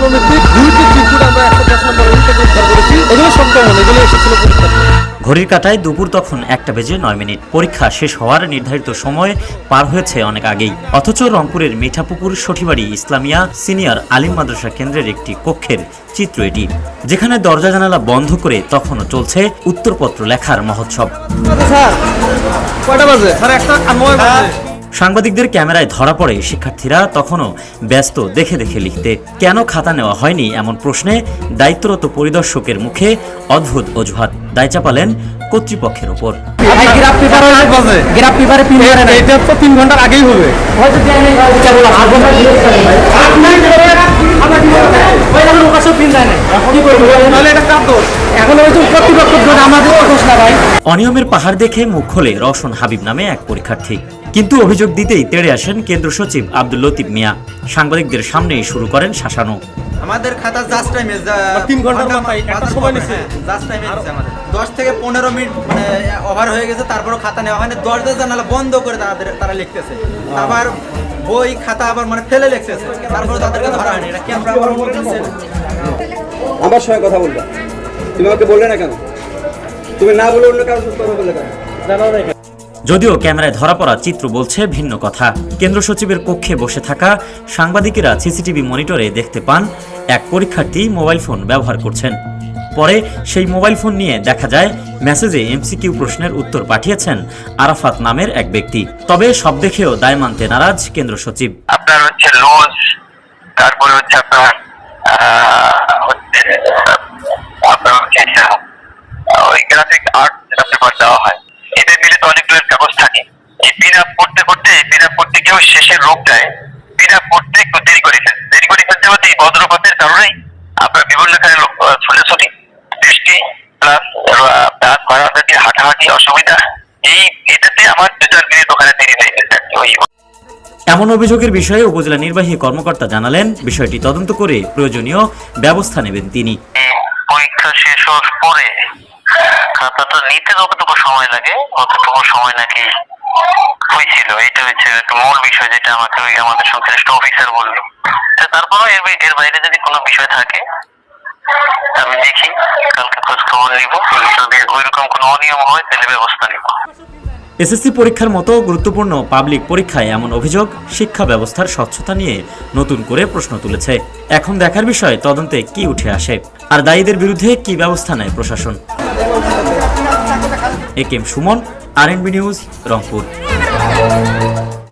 ত্রিকোণমিতি 2টি ত্রিভুজ আমরা 110 নম্বর ইনটেক উদ্ধার করেছি। এগুলো সব কমন, এগুলো এসেছিল পরীক্ষা। ঘড়ির কাঁটায় দুপুর তখন 1:09। পরীক্ষা শেষ হওয়ার নির্ধারিত সময় পার হয়েছে অনেক আগেই। অথচ রংপুরের মিঠাপুকুর সঠিবাড়ি ইসলামিয়া সিনিয়র আলিম মাদ্রাসা কেন্দ্রের একটি কক্ষের চিত্র এটি, যেখানে দরজা জানালা বন্ধ করে তখনও চলছে উত্তরপত্র লেখার মহোৎসব। স্যার কয়টা বাজে? স্যার 1:09 বাজে। সাংবাদিকদের ক্যামেরায় ধরা পড়ে শিক্ষার্থীরা তখনও ব্যস্ত দেখে দেখে লিখতে। কেন খাতা নেওয়া হয়নি এমন প্রশ্নে দায়িত্বরত পরিদর্শকের মুখে অদ্ভুত অজুহাত। দায় চাপালেন কর্তৃপক্ষের ওপর। এটা তো 3 ঘন্টার আগেই হবে। অনিয়মের পাহাড় দেখে মুখ খোলে রওশন হাবিব নামে এক পরীক্ষার্থী। কিন্তু অভিযোগ দিতেই তেড়ে আসেন কেন্দ্র সচিব আব্দুল লতিফ মিয়া। সাংবাদিকদের সামনেই শুরু করেন শাসানো। আমাদের খাতা জাস্ট টাইমে 3 ঘন্টার মাথায় একটা সময় নিছে। জাস্ট টাইমে নিছে আমাদের 10 থেকে 15 মিনিট মানে ওভার হয়ে গেছে, তারপরও খাতা নেওয়া হয়নি। দরজা জানালা বন্ধ করে তারা লিখতেছে, আবার বই খাতা আবার মানে ফেলে লিখতেছে, তারপরে তাদেরকে ধরা হয়নি। এটা ক্যামেরা বলতেছে। আমার সঙ্গে কথা বলবা, তুমি আমাকে বললে না কেন? তুমি না বলে অন্য কারোর সাথে কথা বললে কেন? জানাও না। যদিও ক্যামেরায় ধরা পড়া চিত্র বলছে ভিন্ন কথা। কেন্দ্র সচিবের কক্ষে বসে থাকা সাংবাদিকেরা সিসিটিভি মনিটরে দেখতে পান এক পরীক্ষার্থী মোবাইল ফোন ব্যবহার করছেন। পরে সেই মোবাইল ফোন নিয়ে দেখা যায় মেসেজে এমসিকিউ প্রশ্নের উত্তর পাঠিয়েছেন আরাফাত নামের এক ব্যক্তি। তবে সব দেখেও দায় মানতে নারাজ কেন্দ্র সচিব। আপনার হচ্ছে লুজ, তারপরে হচ্ছে আপনার ওই গ্রাফিক আর্ট যেটা পেপার দেওয়া হয়, এদের মিলে তো অনেকগুলো কাগজ থাকে। এই পিন আপ করতে কেউ শেষের রূপটায় পিন আপ করতে একটু দেরি করে ফেলতে হতে এই বজ্রপাতের কারণেই আপনার বিভিন্ন ছোটাছুটি, বৃষ্টি প্লাস হাঁটাহাঁটি অসুবিধা, এটাতে আমার 2-4 মিনিট ওখানে দেরি হয়ে গেছে। এমন অভিযোগের বিষয়ে উপজেলা নির্বাহী কর্মকর্তা জানালেন, বিষয়টি তদন্ত করে প্রয়োজনীয় ব্যবস্থা নেবেন তিনি। পরীক্ষা শেষ হওয়ার পরে খাতাটা নিতে যতটুকু সময় লাগে অতটুকু সময় নাকি হয়েছিল। এটা হচ্ছে একটা মূল বিষয়, যেটা আমাকে আমাদের সংশ্লিষ্ট অফিসার বলল। তারপরেও এর বাইরে যদি কোনো বিষয় থাকে আমি দেখি, কালকে খোঁজ খবর নিব। যদি ওইরকম কোনো অনিয়ম হয় তাহলে ব্যবস্থা নিব। এসএসসি পরীক্ষার মতো গুরুত্বপূর্ণ পাবলিক পরীক্ষায় এমন অভিযোগ শিক্ষা ব্যবস্থার স্বচ্ছতা নিয়ে নতুন করে প্রশ্ন তুলেছে। এখন দেখার বিষয় তদন্তে কি উঠে আসে আর দায়ীদের বিরুদ্ধে কি ব্যবস্থা নেয় প্রশাসন। AKM Suman, RNB news, Rangpur.